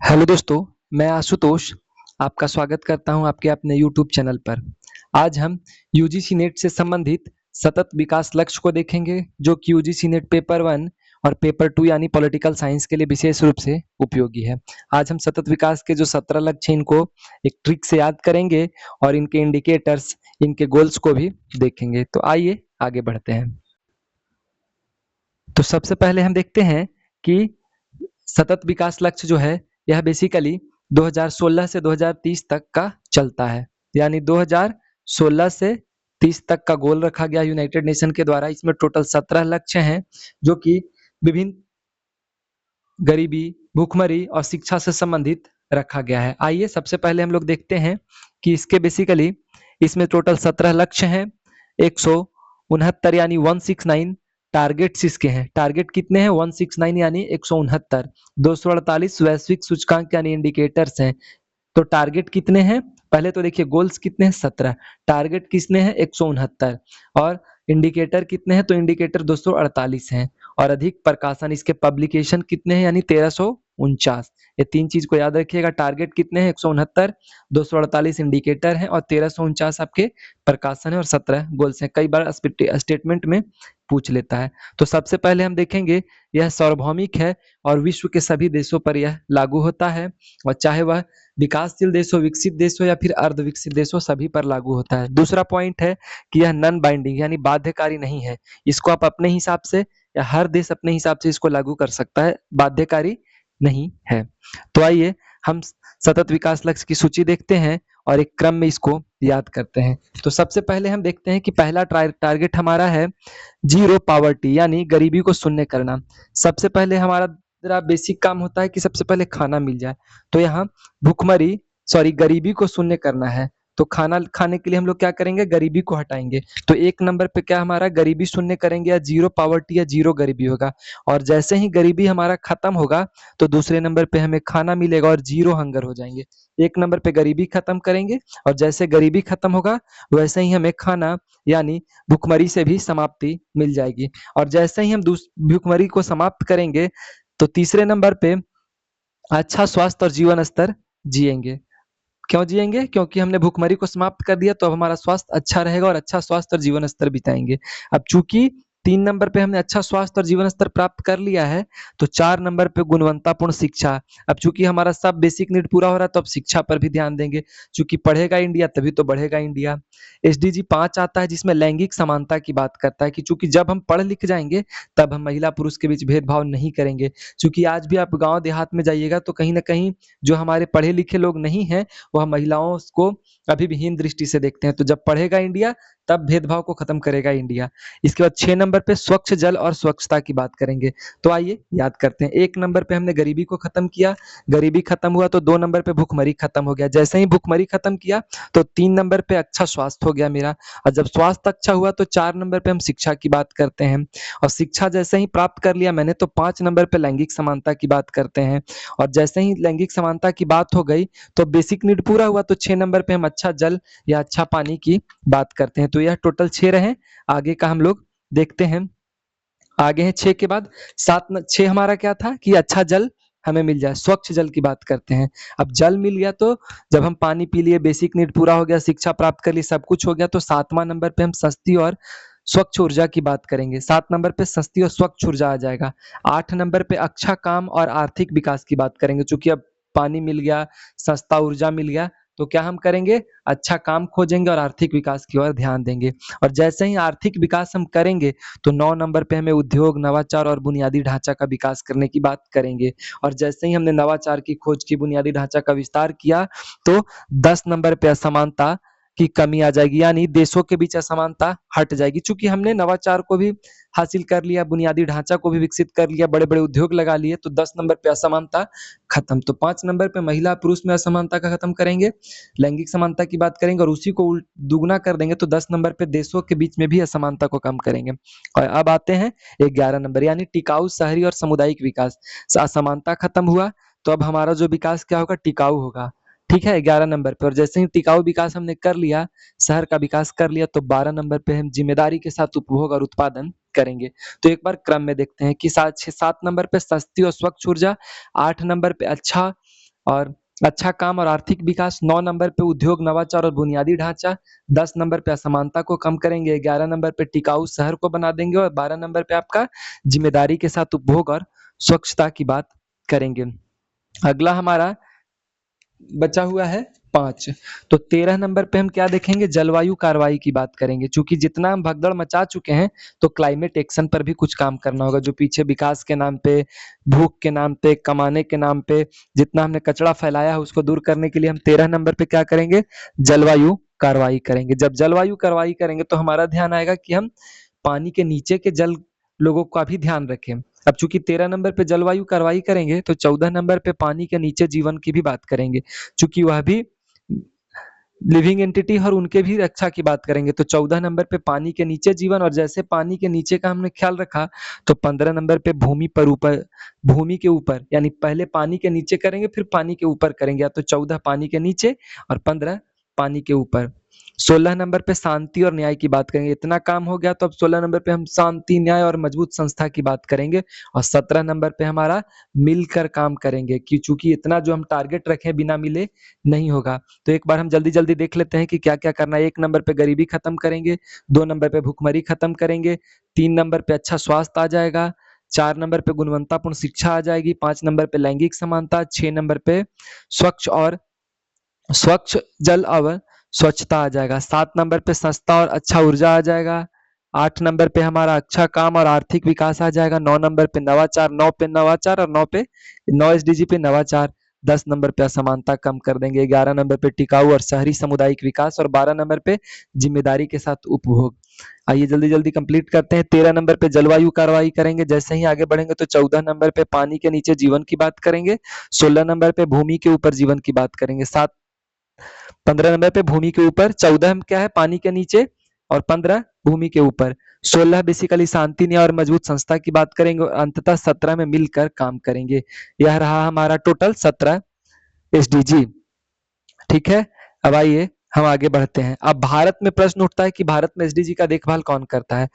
Hello दोस्तों, मैं आशुतोष आपका स्वागत करता हूं आपके अपने यूट्यूब चैनल पर। आज हम यूजीसी नेट से संबंधित सतत विकास लक्ष्य को देखेंगे, जो कि यूजीसी नेट पेपर 1 और पेपर 2 यानी पॉलिटिकल साइंस के लिए विशेष रूप से उपयोगी है। आज हम सतत विकास के जो 17 लक्ष्य हैं, इनको एक ट्रिक से याद करेंगे और इनके इंडिकेटर्स, इनके गोल्स को भी देखेंगे। तो आइए आगे बढ़ते हैं। तो सबसे पहले हम देखते हैं कि सतत विकास लक्ष्य जो है, यह बेसिकली 2016 से 2030 तक का चलता है। यानी 2016 से 30 तक का गोल रखा गया यूनाइटेड नेशन के द्वारा। इसमें टोटल 17 लक्ष्य हैं, जो कि विभिन्न गरीबी, भूखमरी और शिक्षा से संबंधित रखा गया है। आइए सबसे पहले हम लोग देखते हैं कि इसके बेसिकली इसमें टोटल 17 लक्ष्य हैं। 169 यानी 169 टारगेट्स इसके हैं। टारगेट कितने हैं? 169 यानी 169। 248 वैश्विक सूचकांक यानी इंडिकेटर्स हैं। तो टारगेट कितने हैं? पहले तो देखिए गोल्स कितने हैं? 17। टारगेट कितने हैं? 169। और इंडिकेटर कितने हैं? तो इंडिकेटर 248 हैं। और अधिक प्रकाशन, इसके पब्लिकेशन कितने हैं? यानी 1349। ये तीन चीज को याद रखिएगा। टारगेट कितने हैं? 169, 248 इंडिकेटर हैं और 1349 आपके प्रकाशन है और 17 गोल्स हैं। कई बार स्टेटमेंट में पूछ लेता है। तो सबसे पहले हम देखेंगे, यह सार्वभौमिक है और विश्व के सभी देशों पर यह लागू होता है, और चाहे वह विकासशील देश हो, विकसित देश हो या फिर अर्ध विकसित देश हो, सभी पर लागू होता है। दूसरा पॉइंट है कि यह नॉन बाइंडिंग यानी बाध्यकारी नहीं है। इसको आप अपने हिसाब से या हर देश अपने हिसाब से इसको लागू कर सकता है, बाध्यकारी नहीं है। तो आइए हम सतत विकास लक्ष्य की सूची देखते हैं और एक क्रम में इसको याद करते हैं। तो सबसे पहले हम देखते हैं कि पहला टारगेट हमारा है जीरो पावर्टी यानी गरीबी को शून्य करना। सबसे पहले हमारा बेसिक काम होता है कि सबसे पहले खाना मिल जाए। तो यहाँ भूखमरी गरीबी को शून्य करना है। तो खाना खाने के लिए हम लोग क्या करेंगे? गरीबी को हटाएंगे। तो एक नंबर पे क्या हमारा गरीबी शून्य करेंगे या जीरो पावर्टी या जीरो गरीबी होगा। और जैसे ही गरीबी हमारा खत्म होगा तो दूसरे नंबर पे हमें खाना मिलेगा और जीरो हंगर हो जाएंगे। एक नंबर पे गरीबी खत्म करेंगे और जैसे गरीबी खत्म होगा वैसे ही हमें खाना यानी भुखमरी से भी समाप्ति मिल जाएगी। और जैसे ही हम भुखमरी को समाप्त करेंगे तो तीसरे नंबर पे अच्छा स्वास्थ्य और जीवन स्तर जिएंगे। क्यों जिएंगे? क्योंकि हमने भूखमरी को समाप्त कर दिया, तो अब हमारा स्वास्थ्य अच्छा रहेगा और अच्छा स्वास्थ्य और जीवन स्तर बिताएंगे। अब चूंकि 3 नंबर पे हमने अच्छा स्वास्थ्य और जीवन स्तर प्राप्त कर लिया है, तो 4 नंबर पे गुणवत्तापूर्ण शिक्षा। अब चूंकि हमारा सब बेसिक नीड पूरा हो रहा है, तो अब शिक्षा पर भी ध्यान देंगे। चूंकि पढ़ेगा इंडिया तभी तो बढ़ेगा इंडिया। एसडीजी 5 आता है, जिसमें लैंगिक समानता की बात करता है कि चूंकि जब हम पढ़ लिख जाएंगे तब हम महिला पुरुष के बीच भेदभाव नहीं करेंगे। चूंकि आज भी आप गांव देहात में जाइएगा तो कहीं ना कहीं जो हमारे पढ़े लिखे लोग नहीं हैं, वह महिलाओं को अभी भी हीन दृष्टि से देखते हैं। तो जब पढ़ेगा इंडिया तब भेदभाव को खत्म करेगा इंडिया। इसके बाद 6 नंबर पे स्वच्छ जल और स्वच्छता की बात करेंगे। तो आइए याद करते हैं। 1 नंबर पे हमने गरीबी को खत्म किया, गरीबी खत्म हुआ तो 2 नंबर पे भूखमरी खत्म हो गया। जैसे ही भूखमरी खत्म किया तो 3 नंबर पे अच्छा स्वास्थ्य हो गया मेरा। और जब स्वास्थ्य अच्छा हुआ तो 4 नंबर पे हम शिक्षा की बात करते हैं। और शिक्षा जैसे ही प्राप्त कर लिया मैंने तो 5 नंबर पे लैंगिक समानता की बात करते हैं। और जैसे ही लैंगिक समानता की बात हो गई तो बेसिक नीड पूरा हुआ तो 6 नंबर पे हम अच्छा जल या अच्छा पानी की बात करते हैं। तो यह टोटल 6 रहे। आगे का हम लोग देखते हैं। आगे है 6 के बाद 6 हमारा क्या था कि अच्छा जल हमें मिल जाए, स्वच्छ जल की बात करते हैं। अब जल मिल गया तो जब हम पानी पी लिए, बेसिक नीड पूरा हो गया, शिक्षा प्राप्त कर ली, सब कुछ हो गया, तो 7वां नंबर पे हम सस्ती और स्वच्छ ऊर्जा की बात करेंगे। 7 नंबर पे सस्ती और स्वच्छ ऊर्जा आ जाएगा। 8 नंबर पे अच्छा काम और आर्थिक विकास की बात करेंगे। चूंकि अब पानी मिल गया, सस्ता ऊर्जा मिल गया, तो क्या हम करेंगे? अच्छा काम खोजेंगे और आर्थिक विकास की ओर ध्यान देंगे। और जैसे ही आर्थिक विकास हम करेंगे तो 9 नंबर पे हमें उद्योग, नवाचार और बुनियादी ढांचा का विकास करने की बात करेंगे। और जैसे ही हमने नवाचार की खोज की, बुनियादी ढांचा का विस्तार किया, तो 10 नंबर पे असमानता की कमी आ जाएगी, यानी देशों के बीच असमानता हट जाएगी। चूंकि हमने नवाचार को भी हासिल कर लिया, बुनियादी ढांचा को भी विकसित कर लिया, बड़े बड़े उद्योग लगा लिए, तो 10 नंबर पे असमानता खत्म। तो 5 नंबर पे महिला पुरुष में असमानता का खत्म करेंगे, लैंगिक समानता की बात करेंगे और उसी को दुगना कर देंगे तो 10 नंबर पे देशों के बीच में भी असमानता को कम करेंगे। और अब आते हैं 11 नंबर यानी टिकाऊ शहरी और सामुदायिक विकास। असमानता खत्म हुआ तो अब हमारा जो विकास क्या होगा? टिकाऊ होगा। ठीक है, 11 नंबर पे। और जैसे ही टिकाऊ विकास हमने कर लिया, शहर का विकास कर लिया, तो 12 नंबर पे हम जिम्मेदारी के साथ उपभोग और उत्पादन करेंगे। तो एक बार क्रम में देखते हैं कि 7 नंबर पे सस्ती और स्वच्छ ऊर्जा, 8 नंबर पे अच्छा और अच्छा काम और आर्थिक विकास। 9 नंबर पे उद्योग, नवाचार और बुनियादी ढांचा। 10 नंबर पे असमानता को कम करेंगे। 11 नंबर पे टिकाऊ शहर को बना देंगे और 12 नंबर पे आपका जिम्मेदारी के साथ उपभोग और स्वच्छता की बात करेंगे। अगला हमारा बचा हुआ है 5। तो 13 नंबर पे हम क्या देखेंगे, जलवायु कार्रवाई की बात करेंगे। चूंकि जितना हम भगदड़ मचा चुके हैं तो क्लाइमेट एक्शन पर भी कुछ काम करना होगा। जो पीछे विकास के नाम पे, भूख के नाम पे, कमाने के नाम पे जितना हमने कचरा फैलाया है उसको दूर करने के लिए हम 13 नंबर पे क्या करेंगे, जलवायु कार्रवाई करेंगे। जब जलवायु कार्रवाई करेंगे तो हमारा ध्यान आएगा कि हम पानी के नीचे के जल लोगों का भी ध्यान रखें। अब चूंकि 13 नंबर पे जलवायु कार्रवाई करेंगे तो 14 नंबर पे पानी के नीचे जीवन की भी बात करेंगे, चूंकि वह भी लिविंग एंटिटी और उनके भी रक्षा की बात करेंगे। तो 14 नंबर पे पानी के नीचे जीवन, और जैसे पानी के नीचे का हमने ख्याल रखा तो 15 नंबर पे भूमि पर ऊपर, भूमि के ऊपर, यानी पहले पानी के नीचे करेंगे फिर पानी के ऊपर करेंगे। या तो 14 पानी के नीचे और 15 पानी के ऊपर। 16 नंबर पे शांति और न्याय की बात करेंगे। इतना काम हो गया तो अब 16 नंबर पे हम शांति, न्याय और मजबूत संस्था की बात करेंगे। और 17 नंबर पे हमारा मिलकर काम करेंगे, कि चूंकि इतना जो हम टारगेट रखे बिना मिले नहीं होगा। तो एक बार हम जल्दी जल्दी देख लेते हैं कि क्या क्या करना है। 1 नंबर पे गरीबी खत्म करेंगे। 2 नंबर पे भूखमरी खत्म करेंगे। 3 नंबर पे अच्छा स्वास्थ्य आ जाएगा। 4 नंबर पे गुणवत्तापूर्ण शिक्षा आ जाएगी। 5 नंबर पे लैंगिक समानता। 6 नंबर पे स्वच्छ जल और स्वच्छता आ जाएगा। 7 नंबर पे सस्ता और अच्छा ऊर्जा आ जाएगा। 8 नंबर पे हमारा अच्छा काम और आर्थिक विकास आ जाएगा। 9 नंबर पे नवाचार, 9 पे नवाचार और 9 एसडीजी पे नवाचार। 10 नंबर पे असमानता कम कर देंगे। 11 नंबर पे टिकाऊ और शहरी सामुदायिक विकास और 12 नंबर पे जिम्मेदारी के साथ उपभोग। आइए जल्दी जल्दी कंप्लीट करते हैं। 13 नंबर पे जलवायु कार्रवाई करेंगे। जैसे ही आगे बढ़ेंगे तो 14 नंबर पे पानी के नीचे जीवन की बात करेंगे। 16 नंबर पे भूमि के ऊपर जीवन की बात करेंगे। 15 नंबर पे भूमि के ऊपर। 14 क्या है, पानी के नीचे, और 15 भूमि के ऊपर। 16 बेसिकली शांति, न्याय और मजबूत संस्था की बात करेंगे। और अंततः 17 में मिलकर काम करेंगे। यह रहा हमारा टोटल 17 एसडीजी। ठीक है, अब आइए हम आगे बढ़ते हैं। अब भारत में प्रश्न उठता है कि भारत में एसडीजी का देखभाल कौन करता है।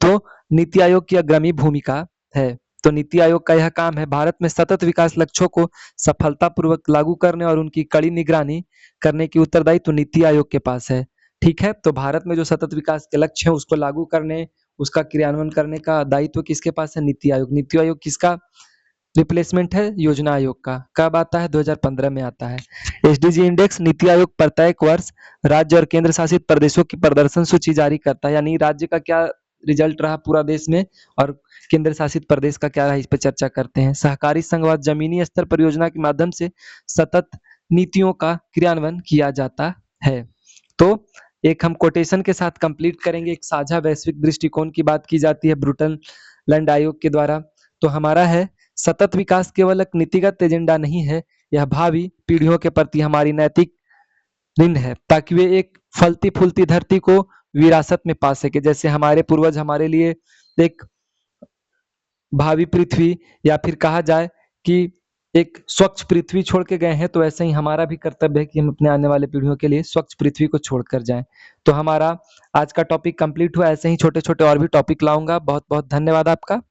तो नीति आयोग की अग्रणी भूमिका है। तो नीति आयोग का यह काम है भारत में सतत विकास लक्ष्यों को सफलतापूर्वक लागू करने और उनकी कड़ी निगरानी करने की उत्तरदायित्व तो नीति आयोग के पास है। ठीक है, तो भारत में जो सतत विकास के लक्ष्य है उसको लागू करने, उसका क्रियान्वयन करने का दायित्व किसके पास है, नीति आयोग। नीति आयोग किसका रिप्लेसमेंट है, योजना आयोग का। कब आता है, 2015 में आता है। एसडीजी इंडेक्स, नीति आयोग प्रत्येक वर्ष राज्य और केंद्र शासित प्रदेशों की प्रदर्शन सूची जारी करता है। यानी राज्य का क्या रिजल्ट रहा पूरा देश में और केंद्र शासित प्रदेश का क्या रहा, इस पर चर्चा करते हैं। सहकारी संघवाद, जमीनी स्तर पर योजना के माध्यम से सतत नीतियों का क्रियान्वयन किया जाता है। तो एक हम कोटेशन के साथ कंप्लीट करेंगे। एक साझा वैश्विक दृष्टिकोण की बात की जाती है ब्रुटनलैंड आयोग के द्वारा। तो हमारा है, सतत विकास केवल एक नीतिगत एजेंडा नहीं है, यह भावी पीढ़ियों के प्रति हमारी नैतिक ऋण है, ताकि वे एक फलती फूलती धरती को विरासत में पा सके। जैसे हमारे पूर्वज हमारे लिए एक भावी पृथ्वी, या फिर कहा जाए कि एक स्वच्छ पृथ्वी छोड़ के गए हैं, तो ऐसे ही हमारा भी कर्तव्य है कि हम अपने आने वाले पीढ़ियों के लिए स्वच्छ पृथ्वी को छोड़कर जाएं। तो हमारा आज का टॉपिक कंप्लीट हुआ। ऐसे ही छोटे छोटे और भी टॉपिक लाऊंगा। बहुत बहुत धन्यवाद आपका।